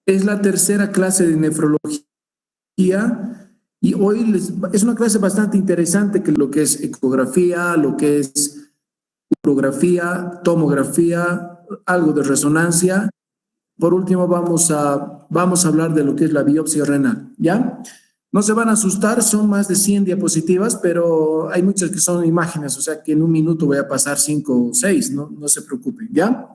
Es la tercera clase de nefrología y hoy es una clase bastante interesante que lo que es ecografía, lo que es urografía, tomografía, algo de resonancia. Por último, vamos a hablar de lo que es la biopsia renal, ¿ya? No se van a asustar, son más de 100 diapositivas, pero hay muchas que son imágenes, o sea que en un minuto voy a pasar 5 o 6, no se preocupen, ¿ya?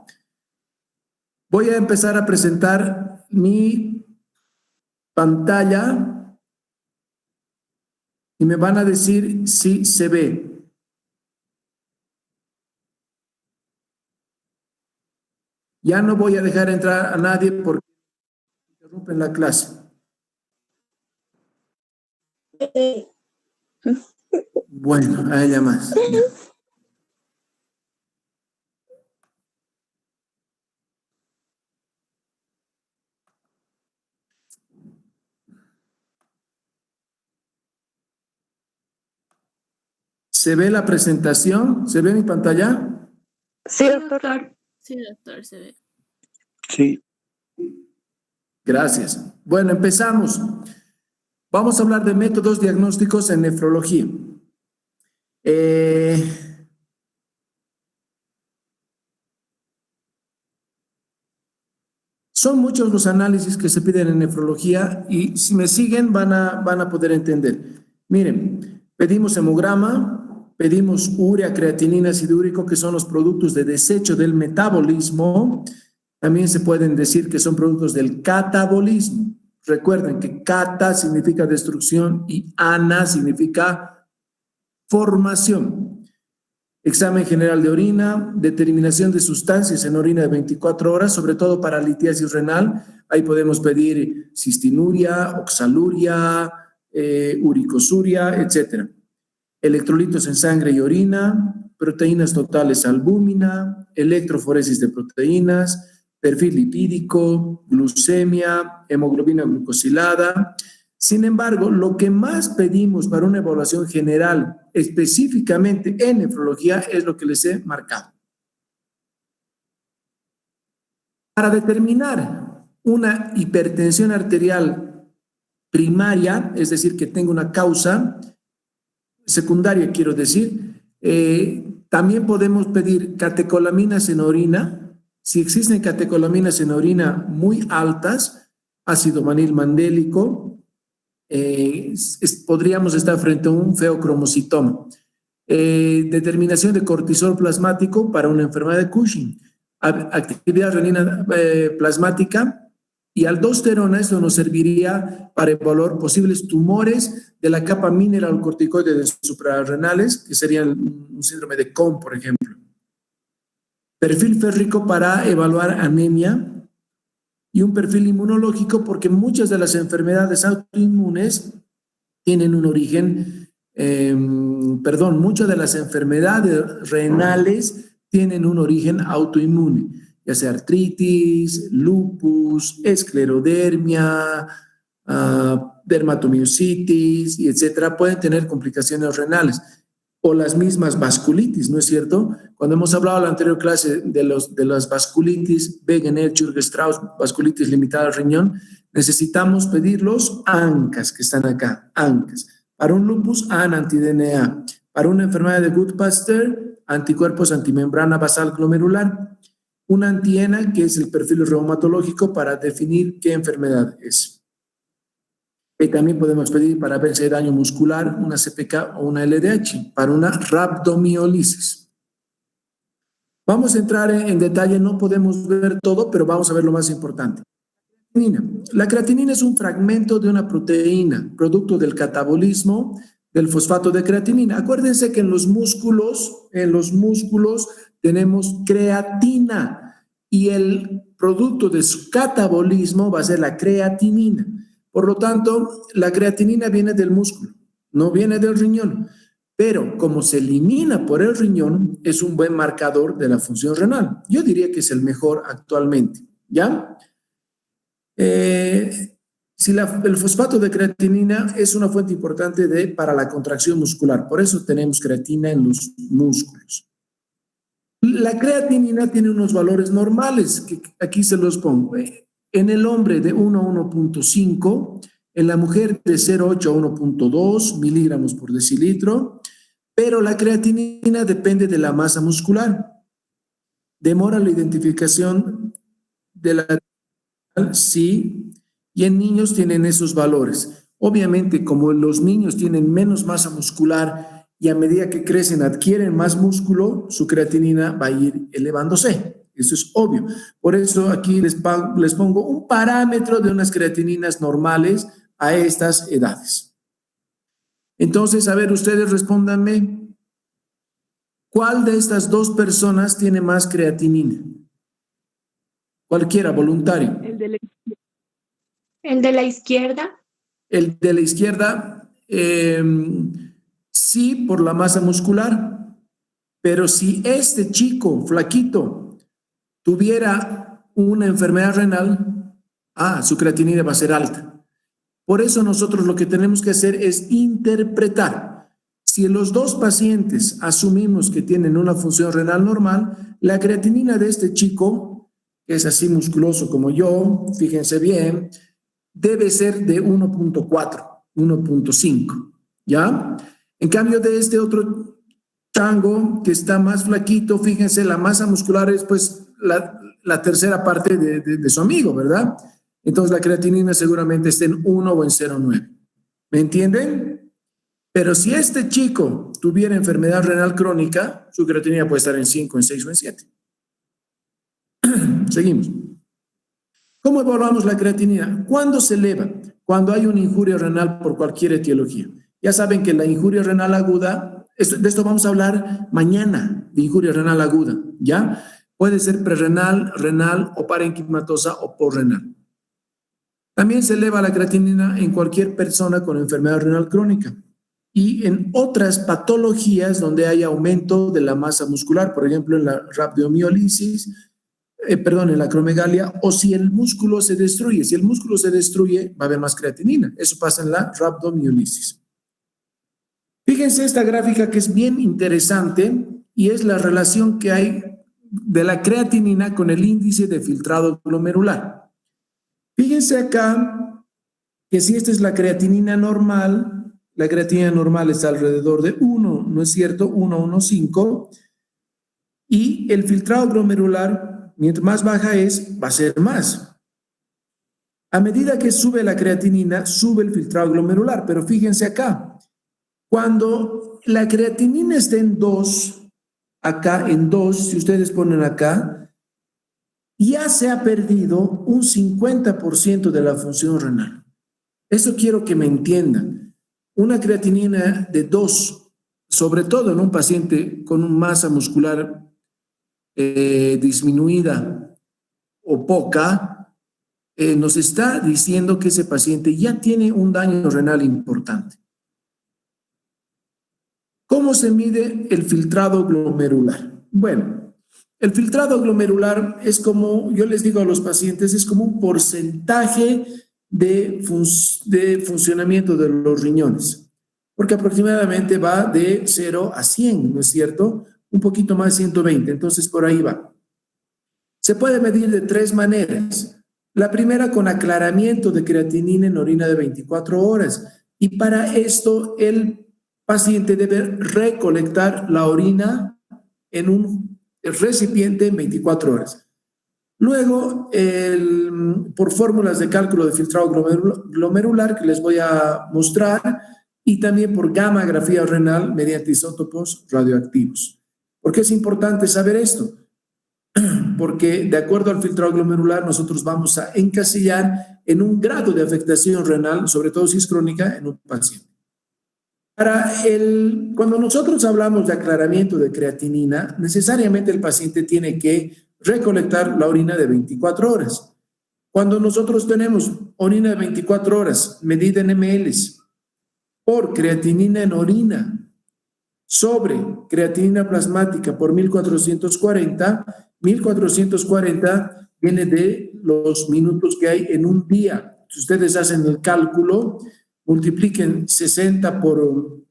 Voy a empezar a presentar mi pantalla y me van a decir si se ve. Ya no voy a dejar entrar a nadie porque interrumpen la clase. Bueno, a ella más. Ya. ¿Se ve la presentación? ¿Se ve mi pantalla? Sí, doctor. Sí, doctor, se ve. Sí. Gracias. Bueno, empezamos. Vamos a hablar de métodos diagnósticos en nefrología. Son muchos los análisis que se piden en nefrología y si me siguen van a poder entender. Miren, pedimos hemograma, pedimos urea, creatinina, ácido úrico, que son los productos de desecho del metabolismo. También se pueden decir que son productos del catabolismo. Recuerden que cata significa destrucción y ana significa formación. Examen general de orina, determinación de sustancias en orina de 24 horas, sobre todo para litiasis renal. Ahí podemos pedir cistinuria, oxaluria, uricosuria, etc. Electrolitos en sangre y orina, proteínas totales albúmina, electroforesis de proteínas, perfil lipídico, glucemia, hemoglobina glucosilada. Sin embargo, lo que más pedimos para una evaluación general, específicamente en nefrología, es lo que les he marcado. Para determinar una hipertensión arterial primaria, es decir, que tenga una causa secundaria, quiero decir, también podemos pedir catecolaminas en orina. Si existen catecolaminas en orina muy altas, ácido manil mandélico, podríamos estar frente a un feocromocitoma. Determinación de cortisol plasmático para una enfermedad de Cushing, actividad renina plasmática y aldosterona. Esto nos serviría para evaluar posibles tumores de la capa mineralocorticoide de suprarrenales, que serían un síndrome de Cohn, por ejemplo. Perfil férrico para evaluar anemia y un perfil inmunológico, porque muchas de las enfermedades autoinmunes tienen un origen, muchas de las enfermedades renales tienen un origen autoinmune, ya sea artritis, lupus, esclerodermia, dermatomiositis, y etcétera, pueden tener complicaciones renales. O las mismas vasculitis, ¿no es cierto? Cuando hemos hablado en la anterior clase de las vasculitis, Wegener, Churg-Strauss, vasculitis limitada al riñón, necesitamos pedir los ANCAS que están acá, ANCAS. Para un lupus, AN-anti-DNA. Para una enfermedad de Goodpaster, anticuerpos antimembrana basal glomerular. Una antiena, que es el perfil reumatológico para definir qué enfermedad es. Y también podemos pedir para ver si hay daño muscular, una CPK o una LDH, para una rhabdomiólisis. Vamos a entrar en detalle, no podemos ver todo, pero vamos a ver lo más importante. La creatinina es un fragmento de una proteína, producto del catabolismo del fosfato de creatinina. Acuérdense que en los músculos tenemos creatina y el producto de su catabolismo va a ser la creatinina. Por lo tanto, la creatinina viene del músculo, no viene del riñón, pero como se elimina por el riñón, es un buen marcador de la función renal. Yo diría que es el mejor actualmente, ¿ya? El fosfato de creatinina es una fuente importante para la contracción muscular, por eso tenemos creatina en los músculos. La creatinina tiene unos valores normales, que aquí se los pongo. En el hombre de 1 a 1.5, en la mujer de 0,8 a 1.2 miligramos por decilitro, pero la creatinina depende de la masa muscular. Demora la identificación de la sí, y en niños tienen esos valores. Obviamente, como los niños tienen menos masa muscular y a medida que crecen adquieren más músculo, su creatinina va a ir elevándose. Eso es obvio. Por eso aquí les pongo un parámetro de unas creatininas normales a estas edades. Entonces, a ver, ustedes respóndanme, ¿cuál de estas dos personas tiene más creatinina? Cualquiera, voluntario. El de la izquierda. El de la izquierda, sí, por la masa muscular, pero si este chico flaquito tuviera una enfermedad renal, su creatinina va a ser alta. Por eso nosotros lo que tenemos que hacer es interpretar. Si los dos pacientes asumimos que tienen una función renal normal, la creatinina de este chico, que es así musculoso como yo, fíjense bien, debe ser de 1.4, 1.5, ¿ya? En cambio de este otro chango que está más flaquito, fíjense, la masa muscular es pues la tercera parte de su amigo, ¿verdad? Entonces la creatinina seguramente está en 1 o en 0.9. ¿Me entienden? Pero si este chico tuviera enfermedad renal crónica, su creatinina puede estar en 5, en 6 o en 7. Seguimos. ¿Cómo evaluamos la creatinina? ¿Cuándo se eleva? Cuando hay una injuria renal por cualquier etiología. Ya saben que la injuria renal aguda, de esto vamos a hablar mañana, de injuria renal aguda, ¿ya? Puede ser prerrenal, renal o parenquimatosa o posrenal. También se eleva la creatinina en cualquier persona con enfermedad renal crónica y en otras patologías donde hay aumento de la masa muscular, por ejemplo, en la rhabdomiolisis, en la acromegalia, o si el músculo se destruye. Si el músculo se destruye, va a haber más creatinina. Eso pasa en la rhabdomiolisis. Fíjense esta gráfica que es bien interesante y es la relación que hay de la creatinina con el índice de filtrado glomerular. Fíjense acá que si esta es la creatinina normal está alrededor de 1, ¿no es cierto? 1, 1,5. Y el filtrado glomerular, mientras más baja es, va a ser más. A medida que sube la creatinina, sube el filtrado glomerular. Pero fíjense acá, cuando la creatinina está en 2, acá en 2, si ustedes ponen acá, ya se ha perdido un 50% de la función renal. Eso quiero que me entiendan. Una creatinina de 2, sobre todo en un paciente con una masa muscular disminuida o poca, nos está diciendo que ese paciente ya tiene un daño renal importante. ¿Cómo se mide el filtrado glomerular? Bueno, el filtrado glomerular es como, yo les digo a los pacientes, es como un porcentaje de funcionamiento de los riñones, porque aproximadamente va de 0 a 100, ¿no es cierto? Un poquito más, 120, entonces por ahí va. Se puede medir de 3 maneras. La primera con aclaramiento de creatinina en orina de 24 horas, y para esto el paciente debe recolectar la orina en un recipiente en 24 horas. Luego, por fórmulas de cálculo de filtrado glomerular que les voy a mostrar, y también por gammagrafía renal mediante isótopos radioactivos. ¿Por qué es importante saber esto? Porque de acuerdo al filtrado glomerular nosotros vamos a encasillar en un grado de afectación renal, sobre todo si es crónica, en un paciente. Cuando nosotros hablamos de aclaramiento de creatinina, necesariamente el paciente tiene que recolectar la orina de 24 horas. Cuando nosotros tenemos orina de 24 horas medida en ml por creatinina en orina sobre creatinina plasmática por 1440, 1440 viene de los minutos que hay en un día. Si ustedes hacen el cálculo, multipliquen 60 por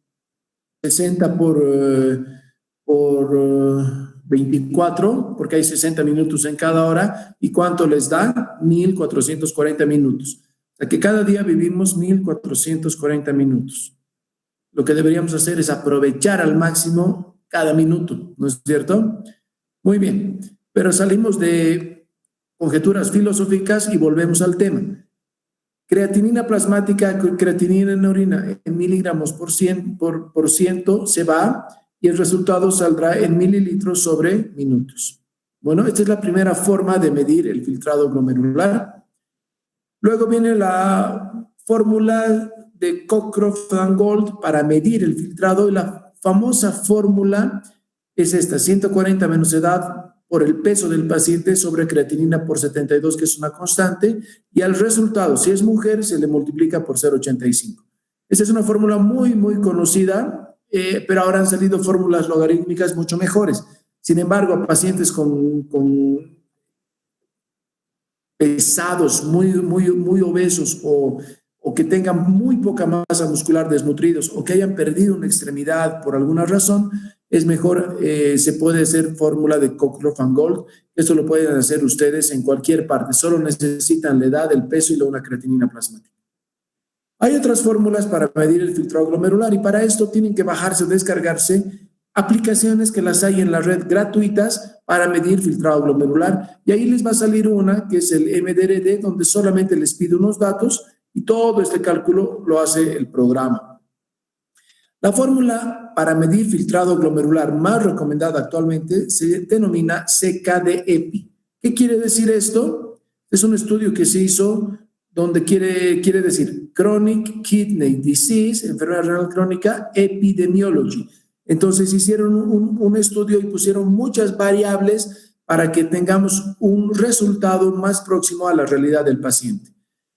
24, porque hay 60 minutos en cada hora. ¿Y cuánto les da? 1440 minutos. O sea que cada día vivimos 1440 minutos. Lo que deberíamos hacer es aprovechar al máximo cada minuto, ¿no es cierto? Muy bien, pero salimos de conjeturas filosóficas y volvemos al tema. Creatinina plasmática, creatinina en orina en miligramos por ciento se va y el resultado saldrá en mililitros sobre minutos. Bueno, esta es la primera forma de medir el filtrado glomerular. Luego viene la fórmula de Cockcroft-Gold para medir el filtrado y la famosa fórmula es esta, 140 menos edad por el peso del paciente sobre creatinina por 72, que es una constante, y al resultado, si es mujer, se le multiplica por 0,85. Esta es una fórmula muy, muy conocida, pero ahora han salido fórmulas logarítmicas mucho mejores. Sin embargo, a pacientes con pesados, muy obesos o que tengan muy poca masa muscular, desnutridos o que hayan perdido una extremidad por alguna razón, es mejor, se puede hacer fórmula de Cockcroft-Gold. Esto lo pueden hacer ustedes en cualquier parte, solo necesitan la edad, el peso y una creatinina plasmática. Hay otras fórmulas para medir el filtrado glomerular y para esto tienen que bajarse o descargarse aplicaciones que las hay en la red gratuitas para medir filtrado glomerular y ahí les va a salir una que es el MDRD, donde solamente les pide unos datos y todo este cálculo lo hace el programa. La fórmula para medir filtrado glomerular más recomendada actualmente se denomina CKD-EPI. ¿Qué quiere decir esto? Es un estudio que se hizo donde quiere decir Chronic Kidney Disease, enfermedad renal crónica, Epidemiology. Entonces hicieron un estudio y pusieron muchas variables para que tengamos un resultado más próximo a la realidad del paciente.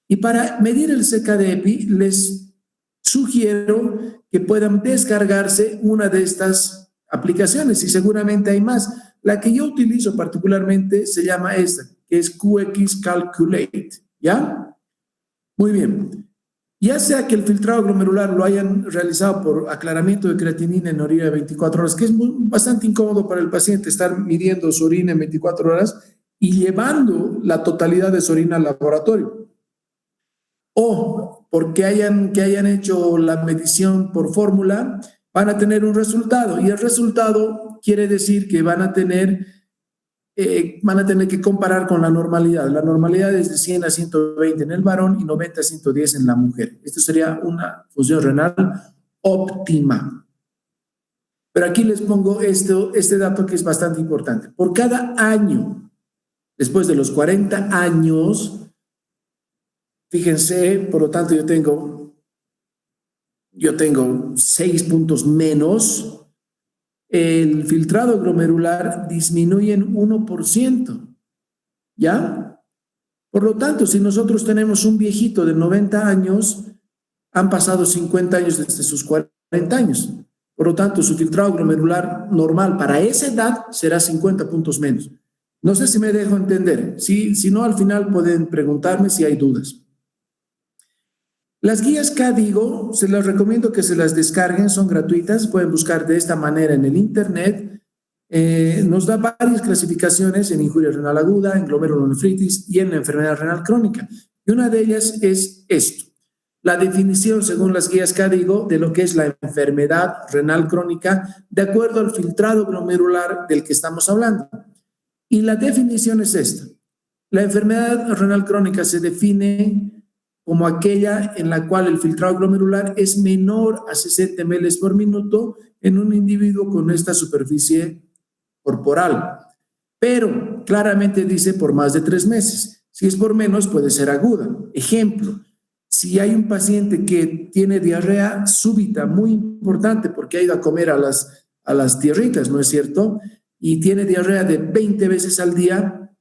Y para medir el CKD-EPI les sugiero que puedan descargarse una de estas aplicaciones y seguramente hay más. La que yo utilizo particularmente se llama esta, que es QX Calculate, ¿ya? Muy bien. Ya sea que el filtrado glomerular lo hayan realizado por aclaramiento de creatinina en orina de 24 horas, que es bastante incómodo para el paciente estar midiendo su orina en 24 horas y llevando la totalidad de su orina al laboratorio. O porque que hayan hecho la medición por fórmula, van a tener un resultado y el resultado quiere decir que van a tener que comparar con la normalidad. La normalidad es de 100 a 120 en el varón y 90 a 110 en la mujer. Esto sería una función renal óptima. Pero aquí les pongo este dato que es bastante importante. Por cada año, después de los 40 años, fíjense, por lo tanto yo tengo 6 puntos menos, el filtrado glomerular disminuye en 1%, ¿ya? Por lo tanto, si nosotros tenemos un viejito de 90 años, han pasado 50 años desde sus 40 años. Por lo tanto, su filtrado glomerular normal para esa edad será 50 puntos menos. No sé si me dejo entender. Si no, al final pueden preguntarme si hay dudas. Las guías KDIGO, se las recomiendo que se las descarguen, son gratuitas, pueden buscar de esta manera en el internet. Nos da varias clasificaciones en injuria renal aguda, en glomerulonefritis y en la enfermedad renal crónica. Y una de ellas es esto, la definición según las guías KDIGO de lo que es la enfermedad renal crónica de acuerdo al filtrado glomerular del que estamos hablando. Y la definición es esta. La enfermedad renal crónica se define como aquella en la cual el filtrado glomerular es menor a 60 ml por minuto en un individuo con esta superficie corporal. Pero claramente dice por más de 3 meses. Si es por menos, puede ser aguda. Ejemplo, si hay un paciente que tiene diarrea súbita, muy importante porque ha ido a comer a las tierritas, ¿no es cierto? Y tiene diarrea de 20 veces al día,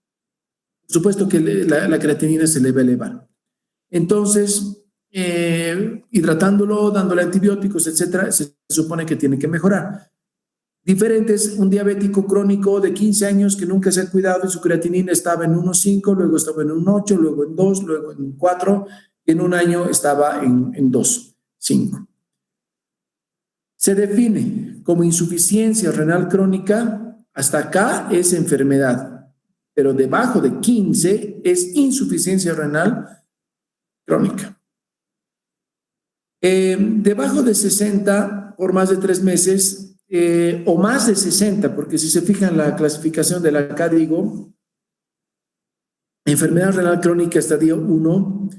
por supuesto que la creatinina se le va a elevar. Entonces, hidratándolo, dándole antibióticos, etcétera, se supone que tiene que mejorar. Diferente es un diabético crónico de 15 años que nunca se ha cuidado y su creatinina estaba en 1,5, luego estaba en 1,8, luego en 2, luego en 4, y en un año estaba en 2,5. Se define como insuficiencia renal crónica hasta acá es enfermedad, pero debajo de 15 es insuficiencia renal crónica. Debajo de 60 por más de 3 meses o más de 60, porque si se fijan la clasificación de la CADIGO, enfermedad renal crónica estadio 1,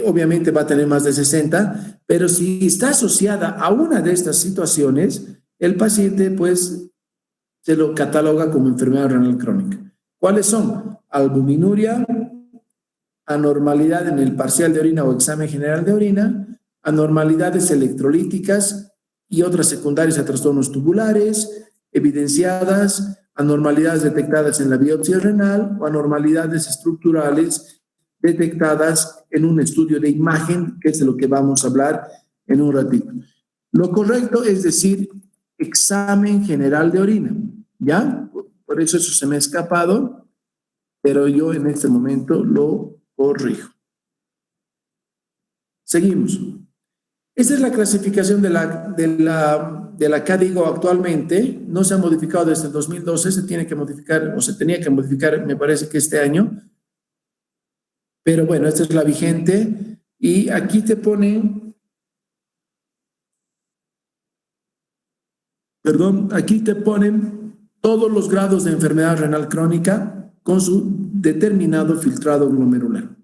obviamente va a tener más de 60, pero si está asociada a una de estas situaciones, el paciente pues se lo cataloga como enfermedad renal crónica. ¿Cuáles son? Albuminuria, anormalidad en el parcial de orina o examen general de orina, anormalidades electrolíticas y otras secundarias a trastornos tubulares, evidenciadas, anormalidades detectadas en la biopsia renal o anormalidades estructurales detectadas en un estudio de imagen, que es de lo que vamos a hablar en un ratito. Lo correcto es decir examen general de orina, ¿ya? Por eso se me ha escapado, pero yo en este momento lo corrijo. Seguimos. Esta es la clasificación de la CADIGO actualmente. No se ha modificado desde el 2012, se tiene que modificar, o se tenía que modificar, me parece que este año. Pero bueno, esta es la vigente. Y aquí te ponen, aquí te ponen todos los grados de enfermedad renal crónica con su determinado filtrado glomerular.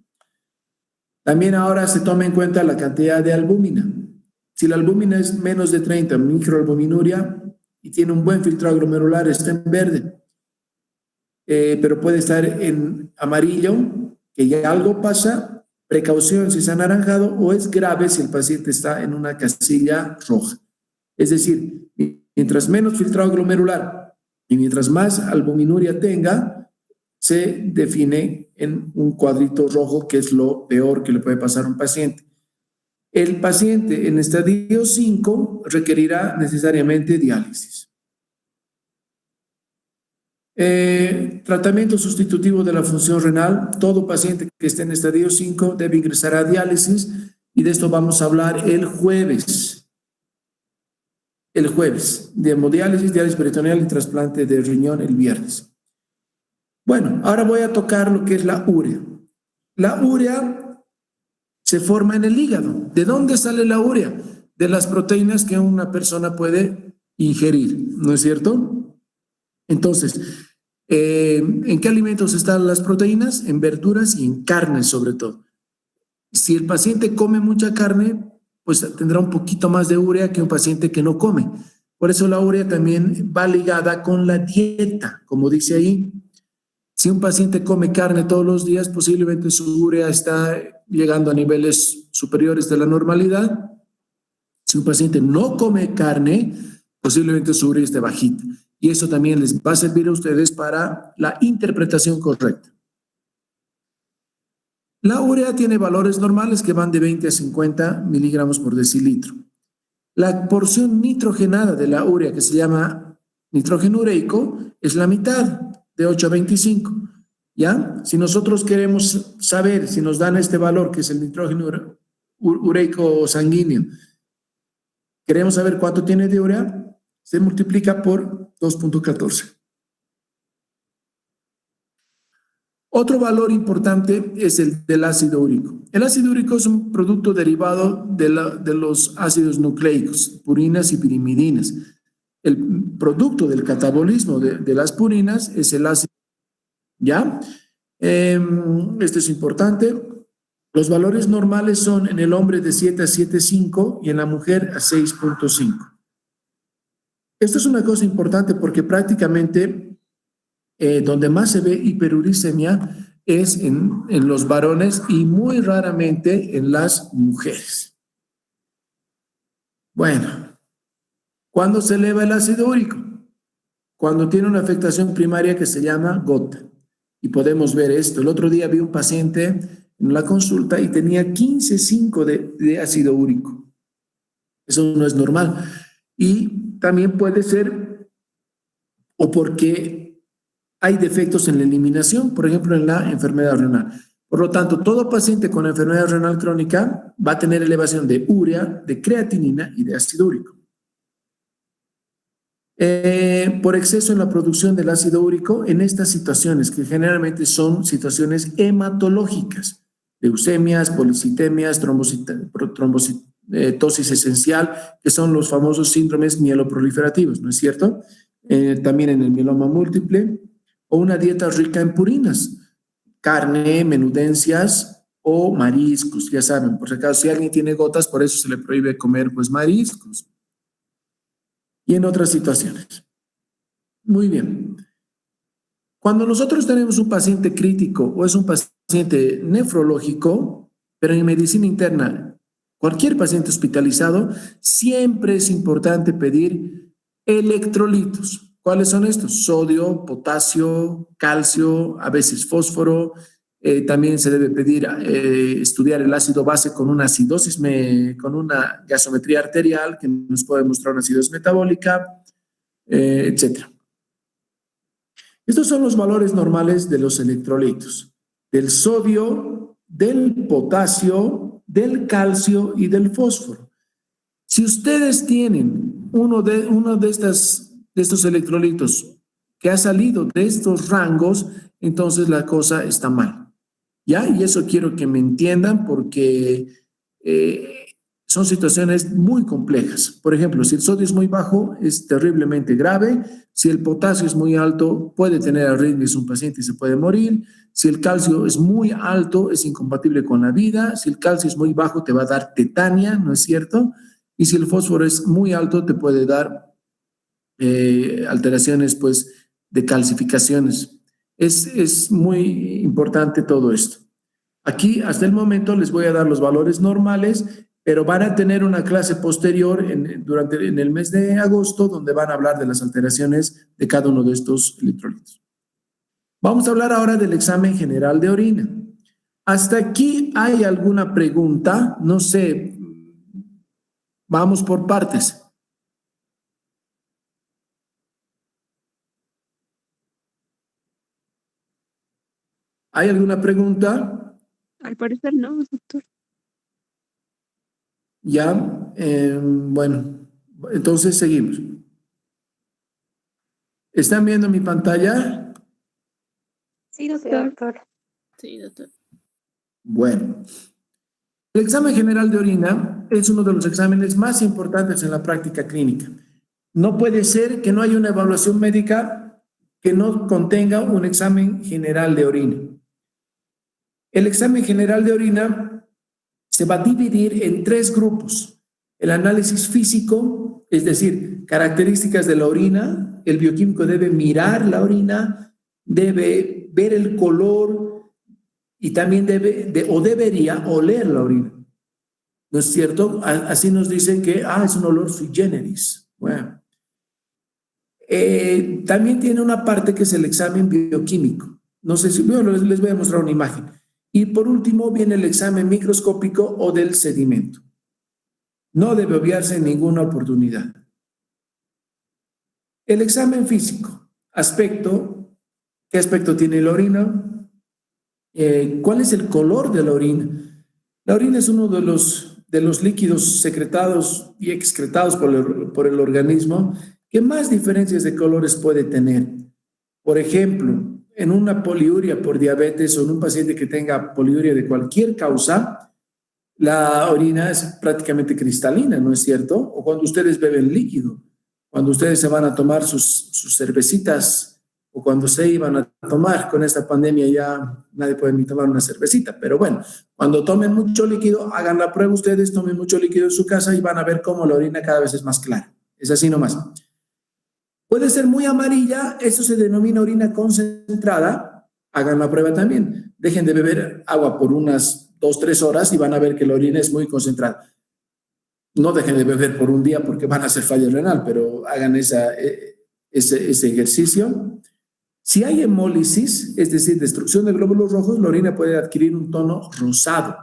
También ahora se toma en cuenta la cantidad de albúmina. Si la albúmina es menos de 30, microalbuminuria, y tiene un buen filtrado glomerular, está en verde. Pero puede estar en amarillo, que ya algo pasa, precaución si es anaranjado, o es grave si el paciente está en una casilla roja. Es decir, mientras menos filtrado glomerular y mientras más albuminuria tenga, se define en un cuadrito rojo, que es lo peor que le puede pasar a un paciente. El paciente en estadio 5 requerirá necesariamente diálisis. Tratamiento sustitutivo de la función renal. Todo paciente que esté en estadio 5 debe ingresar a diálisis, y de esto vamos a hablar el jueves. El jueves, de hemodiálisis, diálisis peritoneal y trasplante de riñón el viernes. Bueno, ahora voy a tocar lo que es la urea. La urea se forma en el hígado. ¿De dónde sale la urea? De las proteínas que una persona puede ingerir, ¿no es cierto? Entonces, ¿en qué alimentos están las proteínas? En verduras y en carnes sobre todo. Si el paciente come mucha carne, pues tendrá un poquito más de urea que un paciente que no come. Por eso la urea también va ligada con la dieta, como dice ahí. Si un paciente come carne todos los días, posiblemente su urea está llegando a niveles superiores de la normalidad. Si un paciente no come carne, posiblemente su urea esté bajita. Y eso también les va a servir a ustedes para la interpretación correcta. La urea tiene valores normales que van de 20 a 50 miligramos por decilitro. La porción nitrogenada de la urea, que se llama nitrógeno ureico, es la mitad, de 8 a 25, ¿ya? Si nosotros queremos saber si nos dan este valor, que es el nitrógeno ureico sanguíneo, queremos saber cuánto tiene de urea, se multiplica por 2.14. Otro valor importante es el del ácido úrico. El ácido úrico es un producto derivado de los ácidos nucleicos, purinas y pirimidinas. El producto del catabolismo de las purinas es el ácido. ¿Ya? Esto es importante. Los valores normales son en el hombre de 7 a 7.5 y en la mujer a 6.5. Esto es una cosa importante porque prácticamente donde más se ve hiperuricemia es en los varones y muy raramente en las mujeres. Bueno, ¿cuándo se eleva el ácido úrico? Cuando tiene una afectación primaria que se llama gota. Y podemos ver esto. El otro día vi un paciente en la consulta y tenía 15.5 de ácido úrico. Eso no es normal. Y también puede ser o porque hay defectos en la eliminación, por ejemplo, en la enfermedad renal. Por lo tanto, todo paciente con enfermedad renal crónica va a tener elevación de urea, de creatinina y de ácido úrico. por exceso en la producción del ácido úrico en estas situaciones, que generalmente son situaciones hematológicas, leucemias, policitemias, trombocitosis esencial, que son los famosos síndromes mieloproliferativos, ¿no es cierto? También en el mieloma múltiple, o una dieta rica en purinas, carne, menudencias o mariscos, ya saben, por si acaso, si alguien tiene gotas, por eso se le prohíbe comer pues mariscos. Y en otras situaciones. Muy bien. Cuando nosotros tenemos un paciente crítico o es un paciente nefrológico, pero en medicina interna, cualquier paciente hospitalizado, siempre es importante pedir electrolitos. ¿Cuáles son estos? Sodio, potasio, calcio, a veces fósforo. También se debe pedir estudiar el ácido base con una acidosis, con una gasometría arterial que nos puede mostrar una acidosis metabólica, etc. Estos son los valores normales de los electrolitos, del sodio, del potasio, del calcio y del fósforo. Si ustedes tienen uno de estos electrolitos que ha salido de estos rangos, entonces la cosa está mal. ¿Ya? Y eso quiero que me entiendan porque son situaciones muy complejas. Por ejemplo, si el sodio es muy bajo, es terriblemente grave. Si el potasio es muy alto, puede tener arritmias un paciente y se puede morir. Si el calcio es muy alto, es incompatible con la vida. Si el calcio es muy bajo, te va a dar tetania, ¿no es cierto? Y si el fósforo es muy alto, te puede dar alteraciones, pues, de calcificaciones. Es muy importante todo esto. Aquí, hasta el momento, les voy a dar los valores normales, pero van a tener una clase posterior en el mes de agosto, donde van a hablar de las alteraciones de cada uno de estos electrolitos. Vamos a hablar ahora del examen general de orina. ¿Hasta aquí hay alguna pregunta? No sé, vamos por partes. ¿Hay alguna pregunta? Al parecer no, doctor. Ya, bueno, entonces seguimos. ¿Están viendo mi pantalla? Sí, doctor. Sí, doctor. Bueno, el examen general de orina es uno de los exámenes más importantes en la práctica clínica. No puede ser que no haya una evaluación médica que no contenga un examen general de orina. El examen general de orina se va a dividir en 3 grupos. El análisis físico, es decir, características de la orina. El bioquímico debe mirar la orina, debe ver el color y también debería oler la orina. ¿No es cierto? Así nos dicen que es un olor sui generis. Bueno. También tiene una parte que es el examen bioquímico. No sé si, bueno, les voy a mostrar una imagen. Y por último viene el examen microscópico o del sedimento. No debe obviarse en ninguna oportunidad. El examen físico. Aspecto. ¿Qué aspecto tiene la orina? ¿Cuál es el color de la orina? La orina es uno de los líquidos secretados y excretados por el organismo que más diferencias de colores puede tener. Por ejemplo, en una poliuria por diabetes o en un paciente que tenga poliuria de cualquier causa, la orina es prácticamente cristalina, ¿no es cierto? O cuando ustedes beben líquido, cuando ustedes se van a tomar sus cervecitas o cuando se iban a tomar. Con esta pandemia ya nadie puede ni tomar una cervecita, pero bueno, cuando tomen mucho líquido, hagan la prueba ustedes, tomen mucho líquido en su casa y van a ver cómo la orina cada vez es más clara. Es así nomás. Puede ser muy amarilla, eso se denomina orina concentrada. Hagan la prueba también. Dejen de beber agua por unas 2-3 horas y van a ver que la orina es muy concentrada. No dejen de beber por un día porque van a hacer falla renal, pero hagan ese ejercicio. Si hay hemólisis, es decir, destrucción de glóbulos rojos, la orina puede adquirir un tono rosado.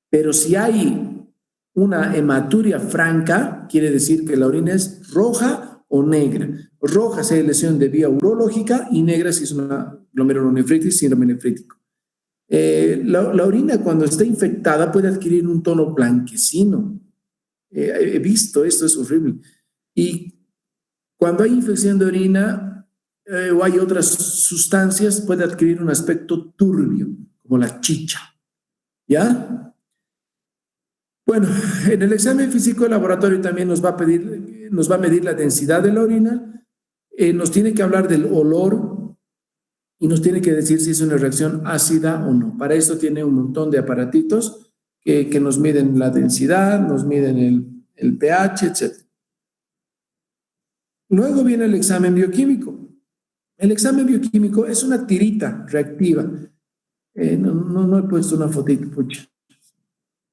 Pero si hay una hematuria franca, quiere decir que la orina es roja o negra. Roja si hay lesión de vía urológica y negra si es una glomerulonefritis, síndrome nefrítico. La orina cuando está infectada puede adquirir un tono blanquecino. He visto esto, es horrible. Y Cuando hay infección de orina o hay otras sustancias, puede adquirir un aspecto turbio, como la chicha. ¿Ya? Bueno, en el examen físico el laboratorio también nos va a medir la densidad de la orina, nos tiene que hablar del olor y nos tiene que decir si es una reacción ácida o no. Para eso tiene un montón de aparatitos que nos miden la densidad, nos miden el pH, etc. Luego viene el examen bioquímico. El examen bioquímico es una tirita reactiva. No he puesto una fotito, pucha.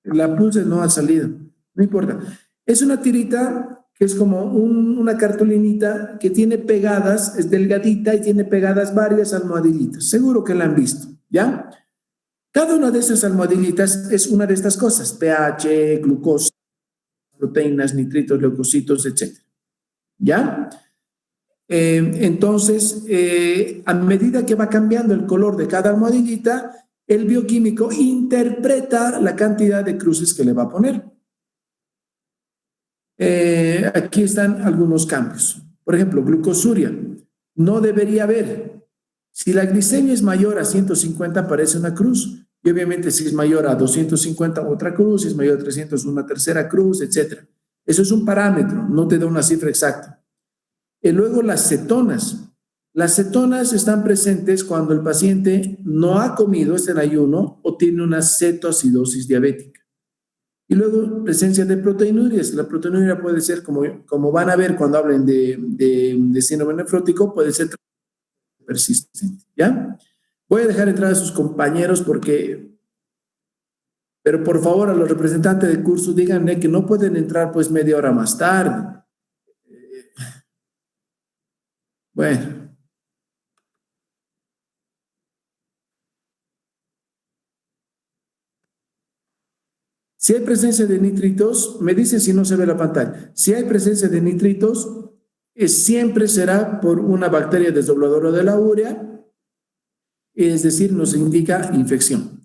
La pulse no ha salido, no importa. Es una tirita que es como una cartulinita que tiene pegadas, es delgadita y tiene pegadas varias almohadillitas. Seguro que la han visto, ¿ya? Cada una de esas almohadillitas es una de estas cosas, pH, glucosa, proteínas, nitritos, leucocitos, etc. ¿Ya? Entonces, a medida que va cambiando el color de cada almohadillita, el bioquímico interpreta la cantidad de cruces que le va a poner. Aquí están algunos cambios. Por ejemplo, glucosuria. No debería haber. Si la glicemia es mayor a 150, aparece una cruz. Y obviamente si es mayor a 250, otra cruz. Si es mayor a 300, una tercera cruz, etc. Eso es un parámetro, no te da una cifra exacta. Y luego las cetonas. Las cetonas están presentes cuando el paciente no ha comido, está en ayuno, o tiene una cetoacidosis diabética. Y luego presencia de proteinurias. La proteinuria puede ser, como van a ver cuando hablen de síndrome nefrótico, puede ser persistente, ¿ya? Voy a dejar entrar a sus compañeros pero por favor a los representantes del curso díganle que no pueden entrar pues media hora más tarde. Bueno. Si hay presencia de nitritos, me dicen si no se ve la pantalla. Si hay presencia de nitritos, siempre será por una bacteria desdobladora de la urea, es decir, nos indica infección.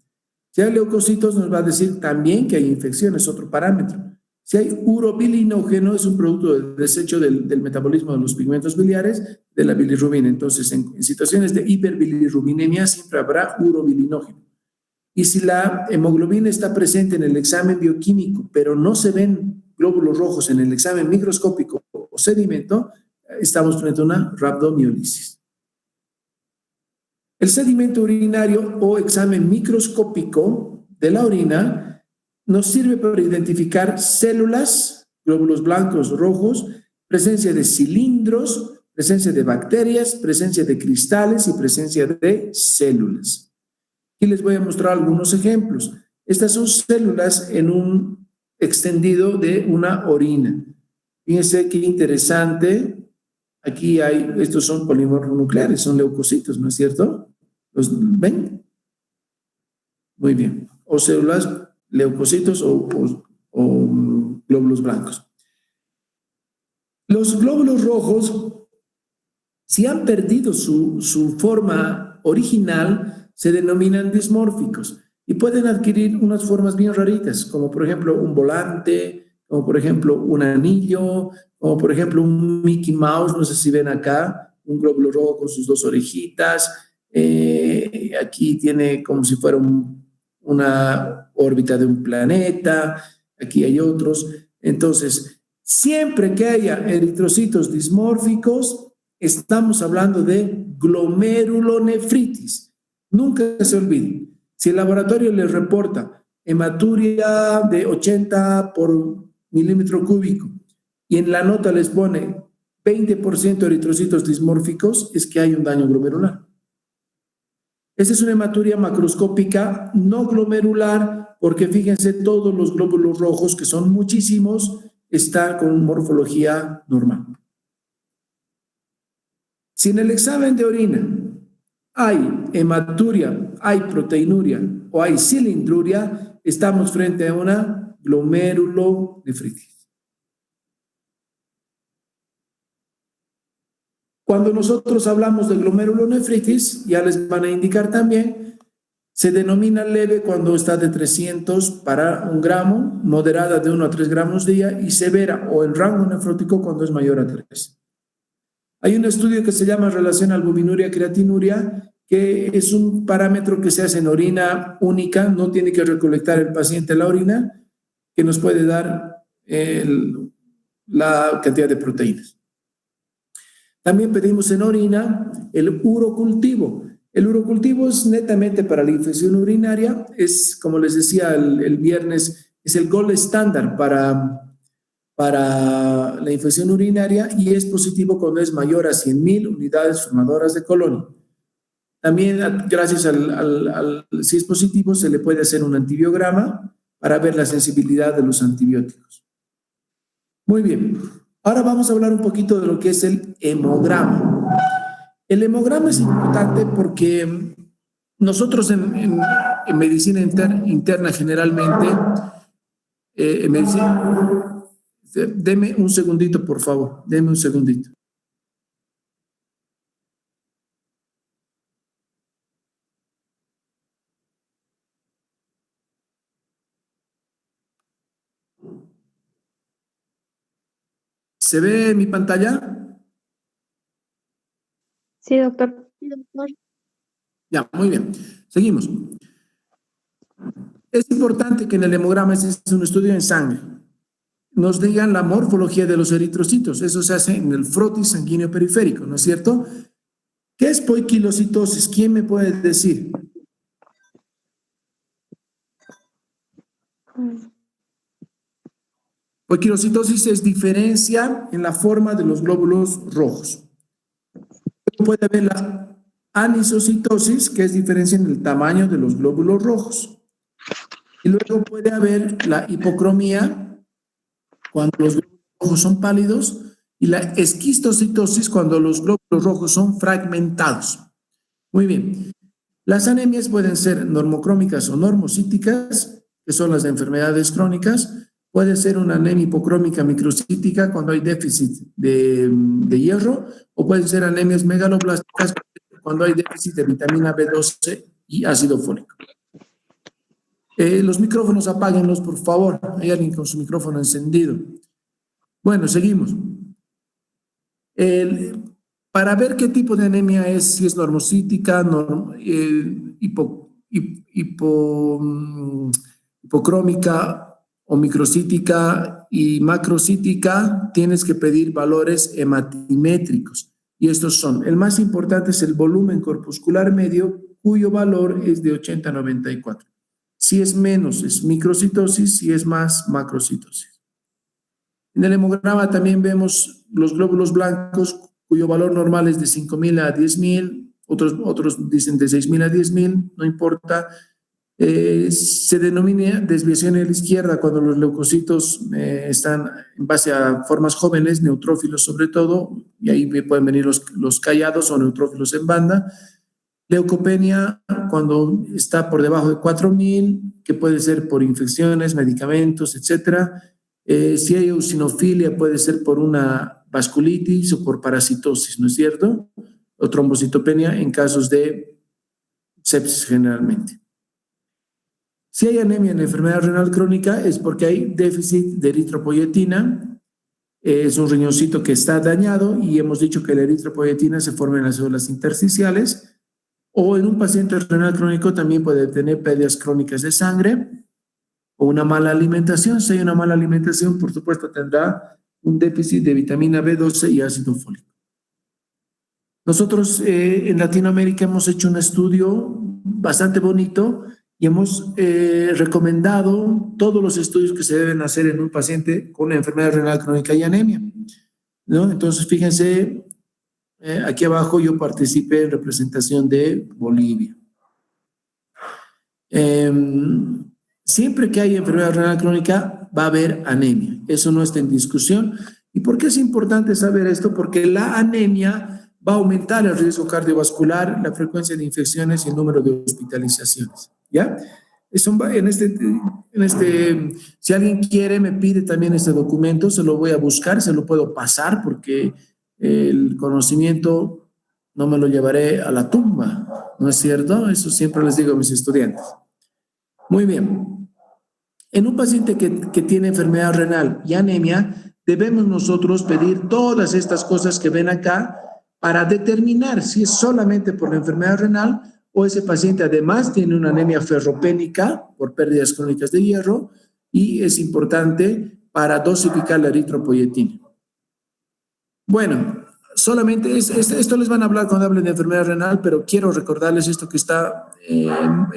Si hay leucocitos, nos va a decir también que hay infección, es otro parámetro. Si hay urobilinógeno, es un producto del desecho del metabolismo de los pigmentos biliares, de la bilirrubina. Entonces, en situaciones de hiperbilirrubinemia siempre habrá urobilinógeno. Y si la hemoglobina está presente en el examen bioquímico, pero no se ven glóbulos rojos en el examen microscópico o sedimento, estamos frente a una rhabdomiólisis. El sedimento urinario o examen microscópico de la orina nos sirve para identificar células, glóbulos blancos, rojos, presencia de cilindros, presencia de bacterias, presencia de cristales y presencia de células. Y les voy a mostrar algunos ejemplos. Estas son células en un extendido de una orina. Fíjense qué interesante. Aquí estos son polímeros nucleares, son leucocitos, ¿no es cierto? ¿Los ven? Muy bien. O células, leucocitos o glóbulos blancos. Los glóbulos rojos, si han perdido su forma original, se denominan dismórficos y pueden adquirir unas formas bien raritas, como por ejemplo un volante, como por ejemplo un anillo, como por ejemplo un Mickey Mouse, no sé si ven acá, un glóbulo rojo con sus dos orejitas. Aquí tiene como si fuera una órbita de un planeta, aquí hay otros. Entonces, siempre que haya eritrocitos dismórficos, estamos hablando de glomerulonefritis. Nunca se olviden, si el laboratorio les reporta hematuria de 80 por milímetro cúbico y en la nota les pone 20% eritrocitos dismórficos, es que hay un daño glomerular. Esta es una hematuria macroscópica no glomerular, porque fíjense, todos los glóbulos rojos, que son muchísimos, están con morfología normal. Si en el examen de orina hay hematuria, hay proteinuria o hay cilindruria, estamos frente a una glomerulonefritis. Cuando nosotros hablamos de glomerulonefritis, ya les van a indicar también, se denomina leve cuando está de 300 para 1 gramo, moderada de 1 a 3 gramos día y severa o el rango nefrótico cuando es mayor a 3. Hay un estudio que se llama relación albuminuria-creatinuria, que es un parámetro que se hace en orina única, no tiene que recolectar el paciente la orina, que nos puede dar la cantidad de proteínas. También pedimos en orina el urocultivo. El urocultivo es netamente para la infección urinaria, es, como les decía el viernes, es el gold estándar para la infección urinaria y es positivo cuando es mayor a 100,000 unidades formadoras de colonia. También, gracias si es positivo, se le puede hacer un antibiograma para ver la sensibilidad de los antibióticos. Muy bien, ahora vamos a hablar un poquito de lo que es el hemograma. El hemograma es importante porque nosotros en medicina interna generalmente, en medicina... Deme un segundito, por favor. Deme un segundito. ¿Se ve mi pantalla? Sí, doctor. Sí, doctor. Ya, muy bien. Seguimos. Es importante que en el hemograma, este es un estudio en sangre, nos digan la morfología de los eritrocitos. Eso se hace en el frotis sanguíneo periférico, ¿no es cierto? ¿Qué es poiquilocitosis? ¿Quién me puede decir? Poiquilocitosis es diferencia en la forma de los glóbulos rojos. Puede haber la anisocitosis, que es diferencia en el tamaño de los glóbulos rojos. Y luego puede haber la hipocromía, cuando los glóbulos rojos son pálidos, y la esquistocitosis, cuando los glóbulos rojos son fragmentados. Muy bien. Las anemias pueden ser normocrómicas o normocíticas, que son las de enfermedades crónicas. Puede ser una anemia hipocrómica microcítica cuando hay déficit de hierro, o pueden ser anemias megaloblásticas cuando hay déficit de vitamina B12 y ácido fólico. Los micrófonos apáguenlos, por favor. Hay alguien con su micrófono encendido. Bueno, seguimos. Para ver qué tipo de anemia es, si es normocítica, hipocrómica o microcítica y macrocítica, tienes que pedir valores hematimétricos. Y estos son, el más importante es el volumen corpuscular medio, cuyo valor es de 80 a 94. Si es menos, es microcitosis, si es más, macrocitosis. En el hemograma también vemos los glóbulos blancos, cuyo valor normal es de 5,000 a 10,000, otros dicen de 6,000 a 10,000, no importa. Se denomina desviación a la izquierda cuando los leucocitos están en base a formas jóvenes, neutrófilos sobre todo, y ahí pueden venir los callados o neutrófilos en banda. Leucopenia cuando está por debajo de 4,000, que puede ser por infecciones, medicamentos, etcétera. Si hay eosinofilia puede ser por una vasculitis o por parasitosis, ¿no es cierto? O trombocitopenia en casos de sepsis generalmente. Si hay anemia en la enfermedad renal crónica es porque hay déficit de eritropoyetina, es un riñoncito que está dañado y hemos dicho que la eritropoyetina se forma en las células intersticiales, o en un paciente renal crónico también puede tener pérdidas crónicas de sangre o una mala alimentación. Si hay una mala alimentación, por supuesto tendrá un déficit de vitamina B12 y ácido fólico. Nosotros en Latinoamérica hemos hecho un estudio bastante bonito y hemos recomendado todos los estudios que se deben hacer en un paciente con enfermedad renal crónica y anemia, ¿no? Entonces, fíjense, aquí abajo yo participé en representación de Bolivia. Siempre que hay enfermedad renal crónica va a haber anemia, eso no está en discusión. ¿Y por qué es importante saber esto? Porque la anemia va a aumentar el riesgo cardiovascular, la frecuencia de infecciones y el número de hospitalizaciones, ¿ya? Eso, si alguien quiere, me pide también este documento, se lo voy a buscar, se lo puedo pasar porque el conocimiento no me lo llevaré a la tumba, ¿no es cierto? Eso siempre les digo a mis estudiantes. Muy bien. En un paciente que tiene enfermedad renal y anemia, debemos nosotros pedir todas estas cosas que ven acá para determinar si es solamente por la enfermedad renal o ese paciente además tiene una anemia ferropénica por pérdidas crónicas de hierro y es importante para dosificar la eritropoyetina. Bueno, solamente esto les van a hablar cuando hablen de enfermedad renal, pero quiero recordarles esto que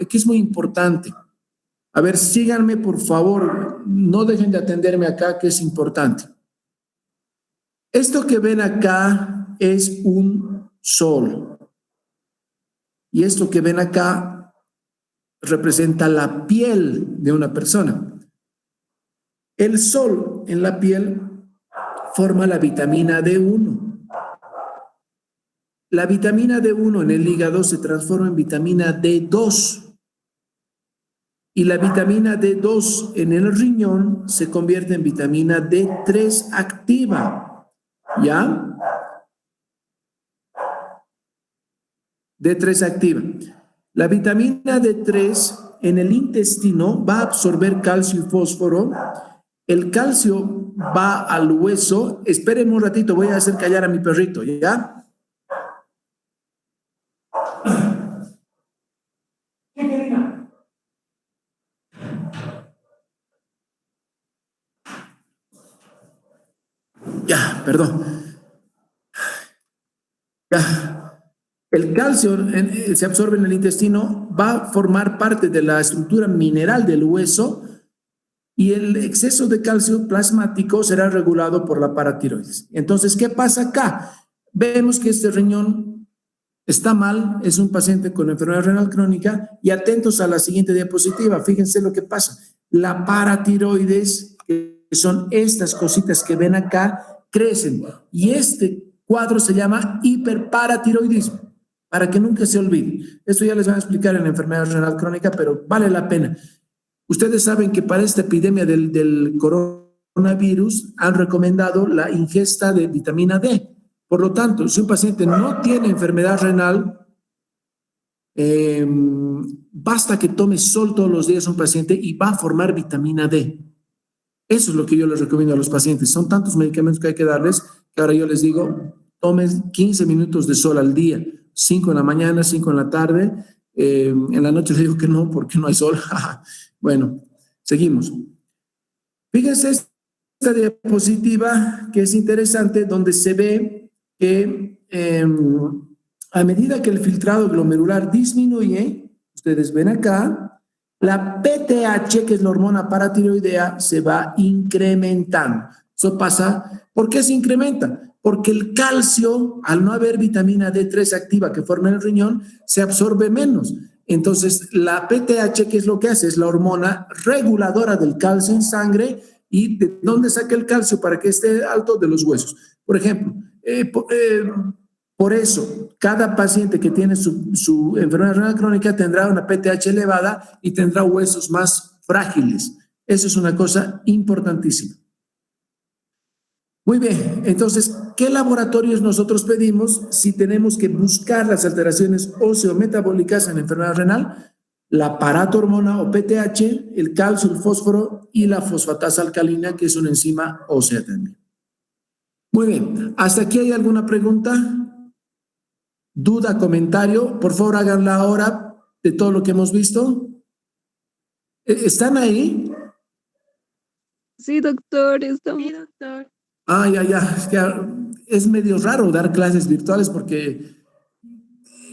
que es muy importante. A ver, síganme por favor, no dejen de atenderme acá, que es importante. Esto que ven acá es un sol. Y esto que ven acá representa la piel de una persona. El sol en la piel forma la vitamina D1. La vitamina D1 en el hígado se transforma en vitamina D2. Y la vitamina D2 en el riñón se convierte en vitamina D3 activa. ¿Ya? D3 activa. La vitamina D3 en el intestino va a absorber calcio y fósforo. El calcio va al hueso. Espérenme un ratito, voy a hacer callar a mi perrito, ¿ya? Ya, perdón. Ya. El calcio se absorbe en el intestino, va a formar parte de la estructura mineral del hueso y el exceso de calcio plasmático será regulado por la paratiroides. Entonces, ¿qué pasa acá? Vemos que este riñón está mal, es un paciente con enfermedad renal crónica y atentos a la siguiente diapositiva, fíjense lo que pasa. La paratiroides, que son estas cositas que ven acá, crecen y este cuadro se llama hiperparatiroidismo, para que nunca se olvide. Esto ya les van a explicar en la enfermedad renal crónica, pero vale la pena. Ustedes saben que para esta epidemia del coronavirus han recomendado la ingesta de vitamina D. Por lo tanto, si un paciente no tiene enfermedad renal, basta que tome sol todos los días un paciente y va a formar vitamina D. Eso es lo que yo les recomiendo a los pacientes. Son tantos medicamentos que hay que darles que ahora yo les digo, tomen 15 minutos de sol al día, 5 en la mañana, 5 en la tarde. En la noche les digo que no, porque no hay sol. Bueno, seguimos. Fíjense esta diapositiva que es interesante, donde se ve que a medida que el filtrado glomerular disminuye, ustedes ven acá, la PTH, que es la hormona paratiroidea, se va incrementando. Eso pasa, ¿por qué se incrementa? Porque el calcio, al no haber vitamina D3 activa que forma el riñón, se absorbe menos. Entonces, la PTH, ¿qué es lo que hace? Es la hormona reguladora del calcio en sangre. ¿Y de dónde saca el calcio para que esté alto? De los huesos. Por ejemplo, por eso, cada paciente que tiene su enfermedad renal crónica tendrá una PTH elevada y tendrá huesos más frágiles. Eso es una cosa importantísima. Muy bien, entonces, ¿qué laboratorios nosotros pedimos si tenemos que buscar las alteraciones óseo-metabólicas en enfermedad renal? La paratormona o PTH, el calcio, el fósforo y la fosfatasa alcalina, que es una enzima ósea también. Muy bien, ¿hasta aquí hay alguna pregunta? ¿Duda, comentario? Por favor, háganla ahora de todo lo que hemos visto. ¿Están ahí? Sí, doctor, estamos. Sí, doctor. Ya. Es que es medio raro dar clases virtuales porque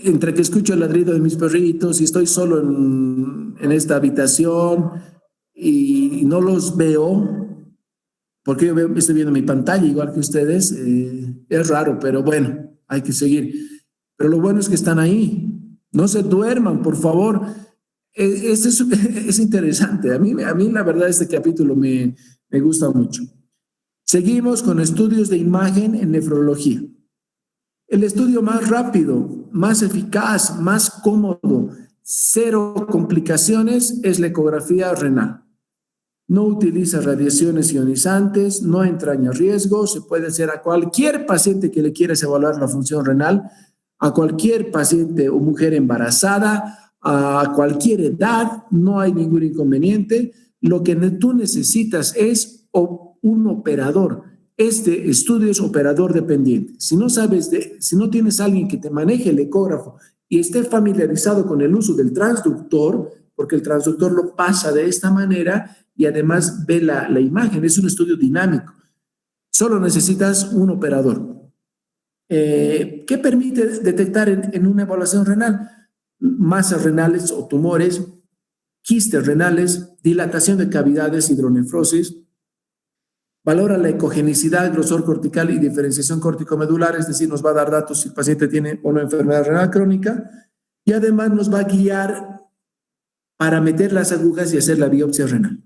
entre que escucho el ladrido de mis perritos y estoy solo en esta habitación y no los veo, porque yo estoy viendo mi pantalla igual que ustedes, es raro, pero bueno, hay que seguir. Pero lo bueno es que están ahí. No se duerman, por favor. Es interesante. A mí la verdad este capítulo me gusta mucho. Seguimos con estudios de imagen en nefrología. El estudio más rápido, más eficaz, más cómodo, cero complicaciones es la ecografía renal. No utiliza radiaciones ionizantes, no entraña riesgo, se puede hacer a cualquier paciente que le quieras evaluar la función renal, a cualquier paciente o mujer embarazada, a cualquier edad, no hay ningún inconveniente. Lo que tú necesitas es un operador este estudio es operador dependiente. Si no tienes a alguien que te maneje el ecógrafo y esté familiarizado con el uso del transductor, porque el transductor lo pasa de esta manera y además ve la imagen, es un estudio dinámico. Solo necesitas un operador. ¿Qué permite detectar en una evaluación renal? Masas renales o tumores, quistes renales, dilatación de cavidades, hidronefrosis. Valora la ecogenicidad, grosor cortical y diferenciación corticomedular, es decir, nos va a dar datos si el paciente tiene o no enfermedad renal crónica, y además nos va a guiar para meter las agujas y hacer la biopsia renal.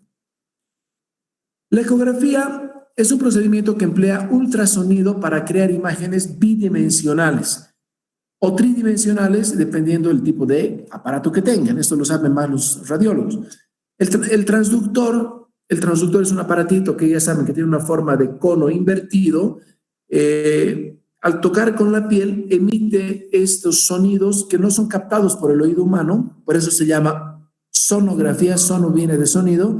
La ecografía es un procedimiento que emplea ultrasonido para crear imágenes bidimensionales o tridimensionales, dependiendo del tipo de aparato que tengan. Esto lo saben más los radiólogos. El transductor es un aparatito que ya saben que tiene una forma de cono invertido. Al tocar con la piel emite estos sonidos que no son captados por el oído humano, por eso se llama sonografía, sono viene de sonido,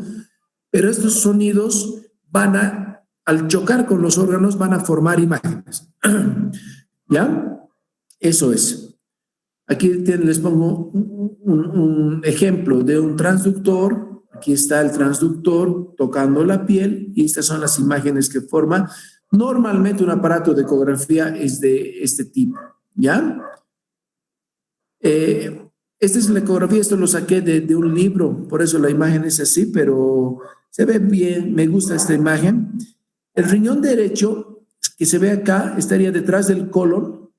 pero estos sonidos al chocar con los órganos, van a formar imágenes. ¿Ya? Eso es. Aquí les pongo un ejemplo de un transductor. Aquí está el transductor tocando la piel y estas son las imágenes que forma. Normalmente un aparato de ecografía es de este tipo, ¿ya? Esta es la ecografía, esto lo saqué de un libro, por eso la imagen es así, pero se ve bien, me gusta esta imagen. El riñón derecho, que se ve acá, estaría detrás del colon,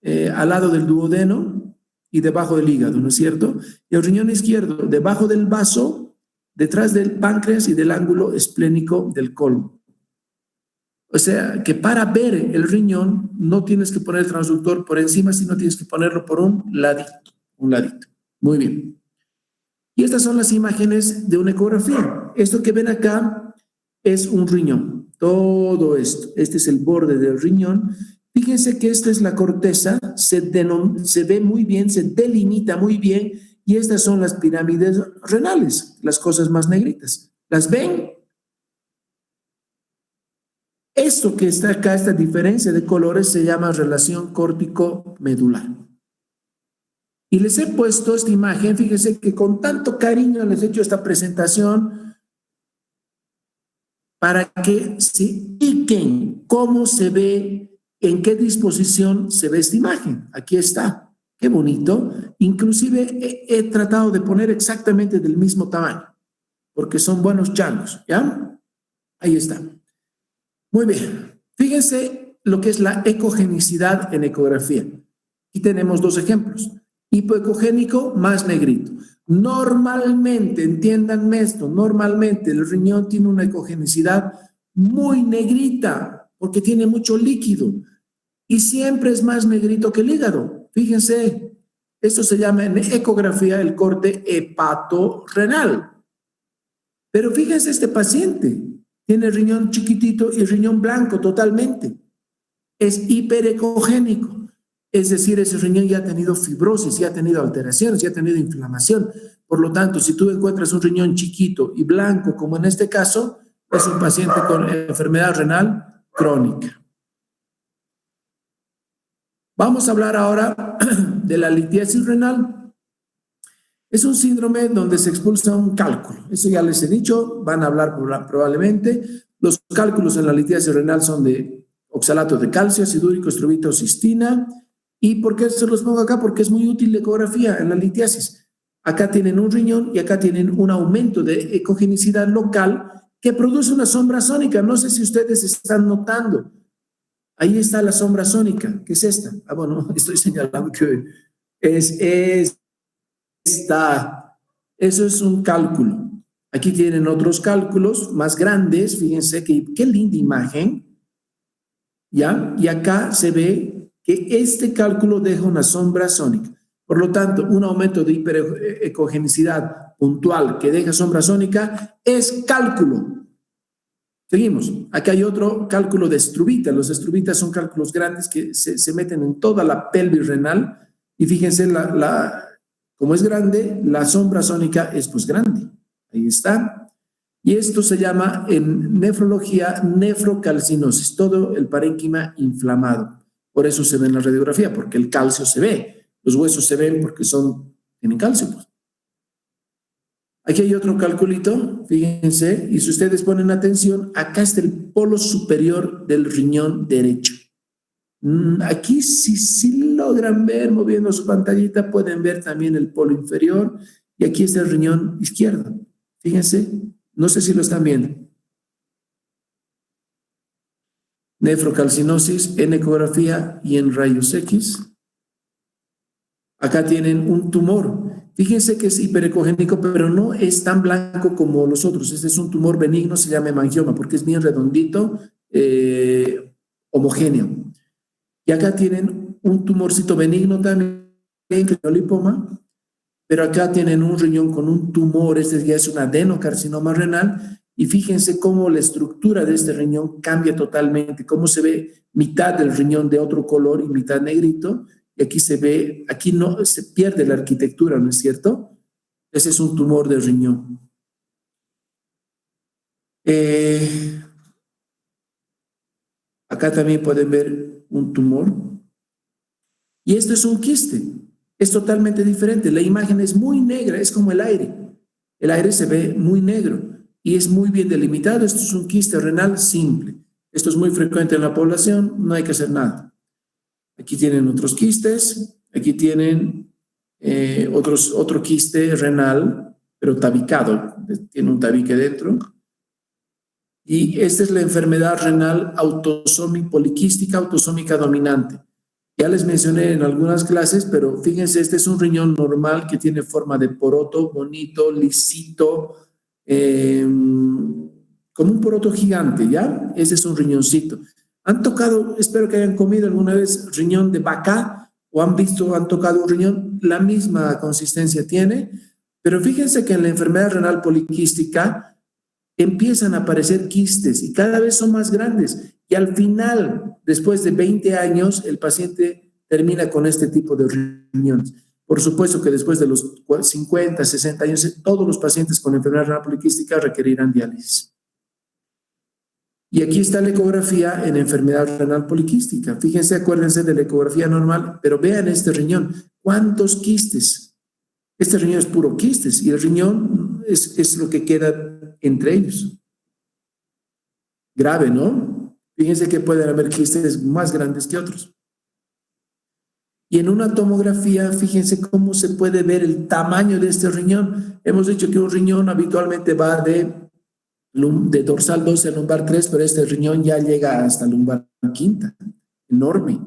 al lado del duodeno y debajo del hígado, ¿no es cierto? Y el riñón izquierdo, debajo del vaso, detrás del páncreas y del ángulo esplénico del colon. O sea, que para ver el riñón no tienes que poner el transductor por encima, sino tienes que ponerlo por un ladito. Muy bien. Y estas son las imágenes de una ecografía. Esto que ven acá es un riñón. Todo esto. Este es el borde del riñón. Fíjense que esta es la corteza. Se ve muy bien, se delimita muy bien. Y estas son las pirámides renales, las cosas más negritas. ¿Las ven? Esto que está acá, esta diferencia de colores, se llama relación córtico-medular. Y les he puesto esta imagen, fíjense que con tanto cariño les he hecho esta presentación para que se indiquen cómo se ve, en qué disposición se ve esta imagen. Aquí está, qué bonito. Inclusive he tratado de poner exactamente del mismo tamaño, porque son buenos changos, ¿ya? Ahí está. Muy bien, fíjense lo que es la ecogenicidad en ecografía. Aquí tenemos dos ejemplos. Hipoecogénico más negrito. Normalmente, entiéndanme esto, normalmente el riñón tiene una ecogenicidad muy negrita porque tiene mucho líquido y siempre es más negrito que el hígado. Fíjense, esto se llama en ecografía el corte hepatorrenal. Pero fíjense este paciente. Tiene riñón chiquitito y riñón blanco totalmente. Es hiperecogénico. Es decir, ese riñón ya ha tenido fibrosis, ya ha tenido alteraciones, ya ha tenido inflamación. Por lo tanto, si tú encuentras un riñón chiquito y blanco, como en este caso, es un paciente con enfermedad renal crónica. Vamos a hablar ahora de la litiasis renal. Es un síndrome donde se expulsa un cálculo. Eso ya les he dicho, van a hablar probablemente. Los cálculos en la litiasis renal son de oxalato de calcio, ácido úrico, estrobito, cistina. ¿Y por qué se los pongo acá? Porque es muy útil la ecografía en la litiasis. Acá tienen un riñón y acá tienen un aumento de ecogenicidad local que produce una sombra sónica. No sé si ustedes están notando. Ahí está la sombra sónica. ¿Qué es esta? Ah, bueno, estoy señalando que es esta. Eso es un cálculo. Aquí tienen otros cálculos más grandes. Fíjense qué linda imagen. ¿Ya? Y acá se ve que este cálculo deja una sombra sónica. Por lo tanto, un aumento de hiperecogenicidad puntual que deja sombra sónica es cálculo. Seguimos. Aquí hay otro cálculo de estrubita. Los estrubitas son cálculos grandes que se meten en toda la pelvis renal y fíjense, como es grande, la sombra sónica es pues grande. Ahí está. Y esto se llama en nefrología nefrocalcinosis, todo el parénquima inflamado. Por eso se ve en la radiografía, porque el calcio se ve, los huesos se ven porque tienen calcio, pues. Aquí hay otro calculito, fíjense, y si ustedes ponen atención, acá está el polo superior del riñón derecho. Aquí si logran ver, moviendo su pantallita, pueden ver también el polo inferior, y aquí está el riñón izquierdo. Fíjense, no sé si lo están viendo. Nefrocalcinosis en ecografía y en rayos X. Acá tienen un tumor. Fíjense que es hiperecogénico, pero no es tan blanco como los otros. Este es un tumor benigno, se llama hemangioma, porque es bien redondito, homogéneo. Y acá tienen un tumorcito benigno también, que es un lipoma, pero acá tienen un riñón con un tumor, este ya es un adenocarcinoma renal, y fíjense cómo la estructura de este riñón cambia totalmente, cómo se ve mitad del riñón de otro color y mitad negrito, y aquí se ve, aquí no se pierde la arquitectura, ¿no es cierto? Ese es un tumor de riñón. Acá también pueden ver un tumor. Y esto es un quiste. Es totalmente diferente. La imagen es muy negra, es como el aire. El aire se ve muy negro y es muy bien delimitado. Esto es un quiste renal simple. Esto es muy frecuente en la población, no hay que hacer nada. Aquí tienen otros quistes, aquí tienen otro quiste renal, pero tabicado, tiene un tabique dentro. Y esta es la enfermedad renal poliquística autosómica dominante. Ya les mencioné en algunas clases, pero fíjense, este es un riñón normal que tiene forma de poroto, bonito, lisito, como un poroto gigante, ¿ya? Ese es un riñoncito. ¿Han tocado, espero que hayan comido alguna vez riñón de vaca o han tocado un riñón? La misma consistencia tiene, pero fíjense que en la enfermedad renal poliquística empiezan a aparecer quistes y cada vez son más grandes. Y al final, después de 20 años, el paciente termina con este tipo de riñones. Por supuesto que después de los 50, 60 años, todos los pacientes con enfermedad renal poliquística requerirán diálisis. Y aquí está la ecografía en enfermedad renal poliquística. Fíjense, acuérdense de la ecografía normal, pero vean este riñón. ¿Cuántos quistes? Este riñón es puro quistes y el riñón es lo que queda entre ellos. Grave, ¿no? Fíjense que pueden haber quistes más grandes que otros. Y en una tomografía, fíjense cómo se puede ver el tamaño de este riñón. Hemos dicho que un riñón habitualmente va de dorsal 12 a lumbar 3, pero este riñón ya llega hasta lumbar 5, enorme.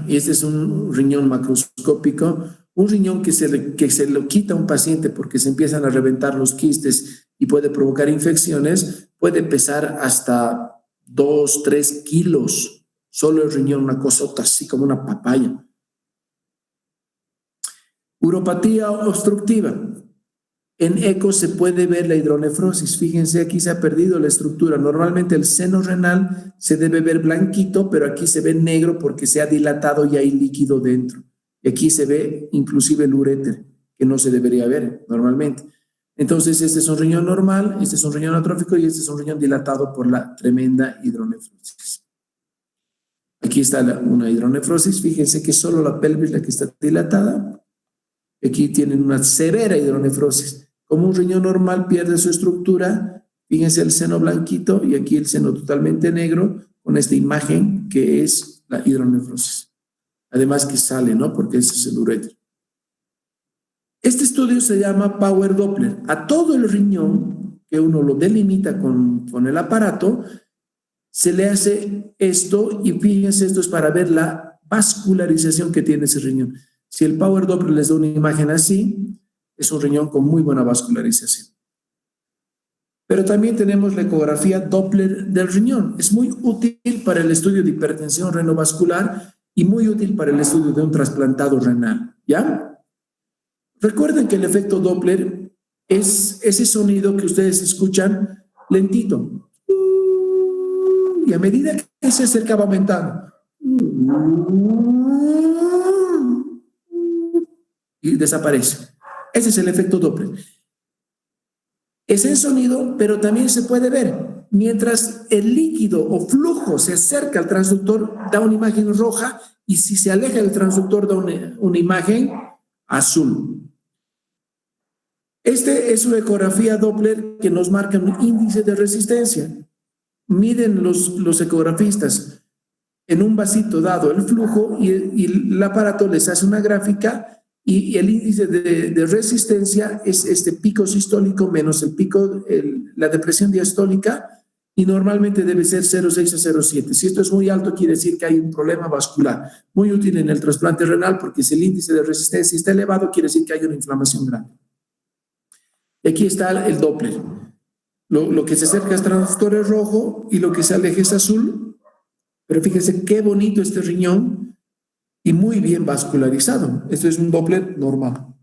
Y este es un riñón macroscópico, un riñón que se lo quita a un paciente porque se empiezan a reventar los quistes y puede provocar infecciones, puede pesar hasta 2, 3 kilos. Solo el riñón, una cosota así como una papaya. Uropatía obstructiva. En eco se puede ver la hidronefrosis. Fíjense, aquí se ha perdido la estructura. Normalmente el seno renal se debe ver blanquito, pero aquí se ve negro porque se ha dilatado y hay líquido dentro. Y aquí se ve inclusive el uréter, que no se debería ver normalmente. Entonces, este es un riñón normal, este es un riñón atrófico y este es un riñón dilatado por la tremenda hidronefrosis. Aquí está una hidronefrosis. Fíjense que solo la pelvis la que está dilatada. Aquí tienen una severa hidronefrosis. Como un riñón normal pierde su estructura, fíjense el seno blanquito y aquí el seno totalmente negro con esta imagen que es la hidronefrosis. Además que sale, ¿no? Porque ese es el uréter. Este estudio se llama Power Doppler. A todo el riñón, que uno lo delimita con el aparato, se le hace esto y fíjense, esto es para ver la vascularización que tiene ese riñón. Si el Power Doppler les da una imagen así, es un riñón con muy buena vascularización. Pero también tenemos la ecografía Doppler del riñón. Es muy útil para el estudio de hipertensión renovascular y muy útil para el estudio de un trasplantado renal, ¿ya? Recuerden que el efecto Doppler es ese sonido que ustedes escuchan lentito. Y a medida que se acerca va aumentando. Y desaparece. Ese es el efecto Doppler. Es en sonido, pero también se puede ver. Mientras el líquido o flujo se acerca al transductor, da una imagen roja, y si se aleja del transductor, da una imagen azul. Este es una ecografía Doppler que nos marca un índice de resistencia. Miden los ecografistas en un vasito dado el flujo y el aparato les hace una gráfica, y el índice de resistencia es este pico sistólico menos el pico, la depresión diastólica, y normalmente debe ser 0,6 a 0,7. Si esto es muy alto, quiere decir que hay un problema vascular, muy útil en el trasplante renal, porque si el índice de resistencia está elevado, quiere decir que hay una inflamación grave. Y aquí está el Doppler. Lo que se acerca al transductor es rojo y lo que se aleja es azul, pero fíjense qué bonito este riñón y muy bien vascularizado. Esto es un Doppler normal.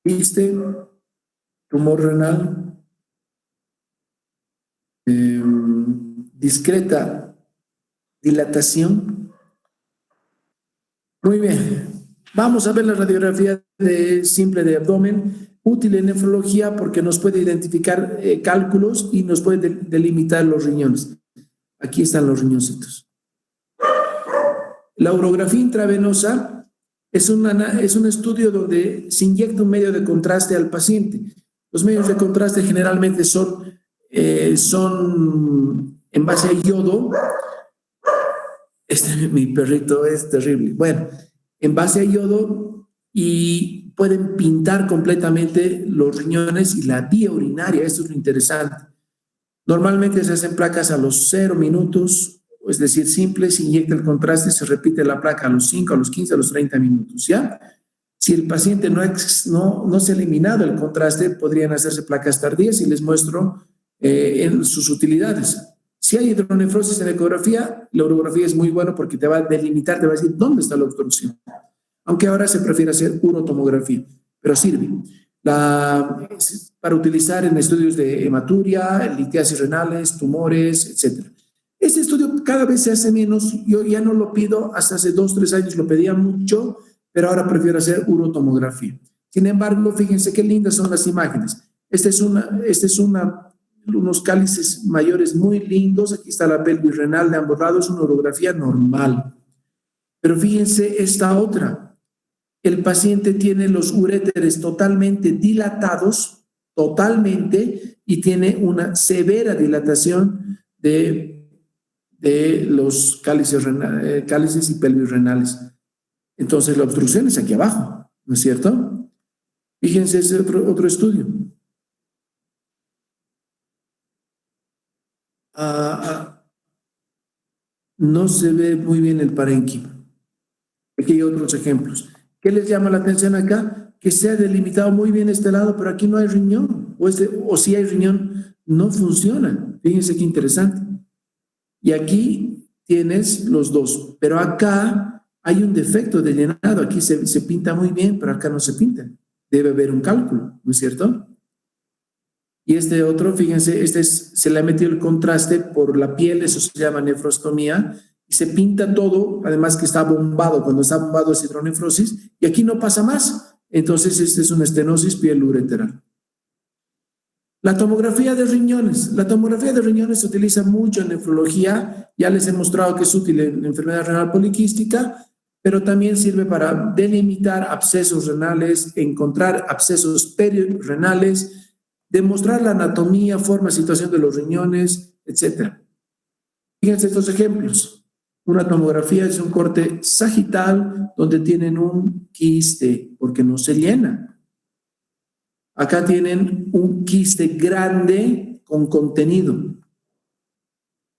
¿Viste? Tumor renal. Discreta dilatación. Muy bien. Vamos a ver la radiografía simple de abdomen, útil en nefrología porque nos puede identificar cálculos y nos puede delimitar los riñones. Aquí están los riñoncitos. La urografía intravenosa es un estudio donde se inyecta un medio de contraste al paciente. Los medios de contraste generalmente son en base a yodo. Mi perrito es terrible. Bueno, en base a yodo, y pueden pintar completamente los riñones y la vía urinaria. Esto es lo interesante. Normalmente se hacen placas a los 0 minutos, es decir, simple, se inyecta el contraste, se repite la placa a los 5, a los 15, a los 30 minutos, ¿ya? Si el paciente no se ha eliminado el contraste, podrían hacerse placas tardías y les muestro en sus utilidades. Si hay hidronefrosis en ecografía, la urografía es muy bueno porque te va a delimitar, te va a decir dónde está la obstrucción. Aunque ahora se prefiere hacer urotomografía, pero sirve. Para utilizar en estudios de hematuria, litiasis renales, tumores, etc. Este estudio cada vez se hace menos. Yo ya no lo pido, hasta hace 2, 3 años lo pedía mucho, pero ahora prefiero hacer urotomografía. Sin embargo, fíjense qué lindas son las imágenes. Unos cálices mayores muy lindos. Aquí está la pelvis renal de ambos lados, una urografía normal. Pero fíjense esta otra. El paciente tiene los uréteres totalmente dilatados, totalmente, y tiene una severa dilatación de los cálices y pelvis renales. Entonces la obstrucción es aquí abajo, ¿no es cierto? Fíjense ese otro estudio. No se ve muy bien el parénquima. Aquí hay otros ejemplos. ¿Qué les llama la atención acá? Que se ha delimitado muy bien este lado, pero aquí no hay riñón. O si hay riñón, no funciona. Fíjense qué interesante. Y aquí tienes los dos. Pero acá hay un defecto de llenado. Aquí se pinta muy bien, pero acá no se pinta. Debe haber un cálculo, ¿no es cierto? Y este otro, fíjense, se le ha metido el contraste por la piel, eso se llama nefrostomía, y se pinta todo, además que está bombado. Cuando está bombado es hidronefrosis, y aquí no pasa más. Entonces, es una estenosis piel ureteral. La tomografía de riñones. La tomografía de riñones se utiliza mucho en nefrología. Ya les he mostrado que es útil en enfermedad renal poliquística, pero también sirve para delimitar abscesos renales, encontrar abscesos perirenales, demostrar la anatomía, forma, situación de los riñones, etc. Fíjense estos ejemplos. Una tomografía es un corte sagital donde tienen un quiste porque no se llena. Acá tienen un quiste grande con contenido.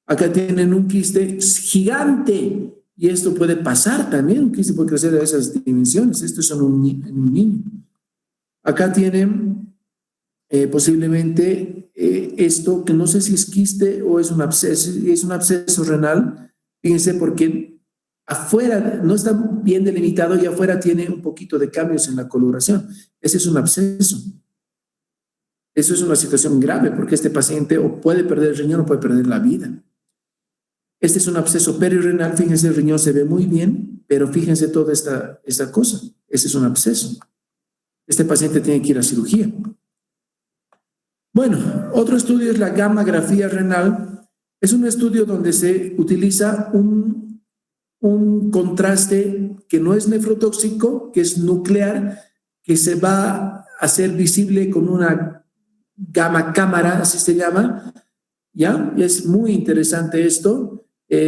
Acá tienen un quiste gigante y esto puede pasar también. Un quiste puede crecer a esas dimensiones. Esto es en un niño. Acá tienen posiblemente esto que no sé si es quiste o es un absceso renal. Fíjense, porque afuera no está bien delimitado y afuera tiene un poquito de cambios en la coloración. Ese es un absceso. Eso es una situación grave porque este paciente o puede perder el riñón o puede perder la vida. Este es un absceso perirenal. Fíjense, el riñón se ve muy bien, pero fíjense toda esta cosa. Ese es un absceso. este paciente tiene que ir a cirugía. Bueno, otro estudio es la gammagrafía renal. Es un estudio donde se utiliza un contraste que no es nefrotóxico, que es nuclear, que se va a hacer visible con una gamma cámara, así se llama, ¿ya? Y es muy interesante esto.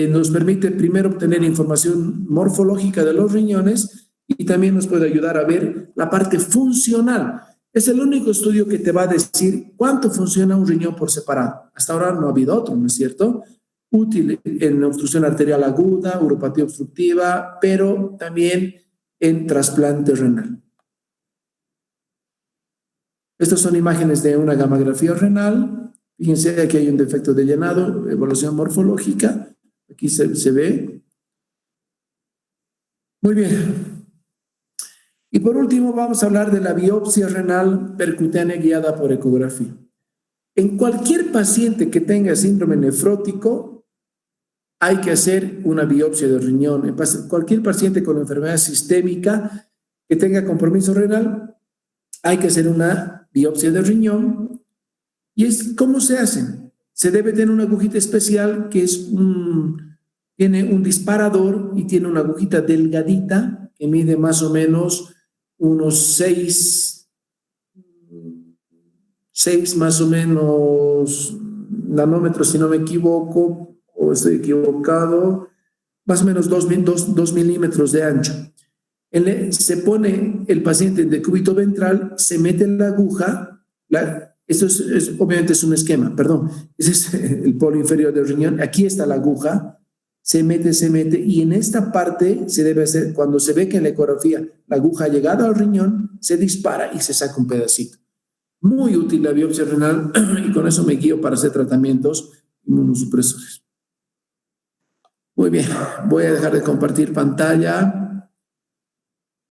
Nos permite primero obtener información morfológica de los riñones y también nos puede ayudar a ver la parte funcional. Es el único estudio que te va a decir cuánto funciona un riñón por separado. Hasta ahora no ha habido otro, ¿no es cierto? Útil en obstrucción arterial aguda, uropatía obstructiva, pero también en trasplante renal. Estas son imágenes de una gammagrafía renal. Fíjense, aquí hay un defecto de llenado, evaluación morfológica. Aquí se ve. Muy bien. Y por último vamos a hablar de la biopsia renal percutánea guiada por ecografía. En cualquier paciente que tenga síndrome nefrótico, hay que hacer una biopsia de riñón. En cualquier paciente con enfermedad sistémica que tenga compromiso renal, hay que hacer una biopsia de riñón. ¿Y cómo se hace? Se debe tener una agujita especial que tiene un disparador y tiene una agujita delgadita que mide más o menos unos 6 más o menos nanómetros, si no me equivoco, o estoy equivocado, más o menos 2 milímetros de ancho. Se pone el paciente en decúbito ventral, se mete la aguja, esto obviamente es un esquema, perdón, ese es el polo inferior del riñón, aquí está la aguja, se mete, y en esta parte se debe hacer, cuando se ve que en la ecografía la aguja ha llegado al riñón, se dispara y se saca un pedacito. Muy útil la biopsia renal y con eso me guío para hacer tratamientos inmunosupresores. Muy bien, voy a dejar de compartir pantalla.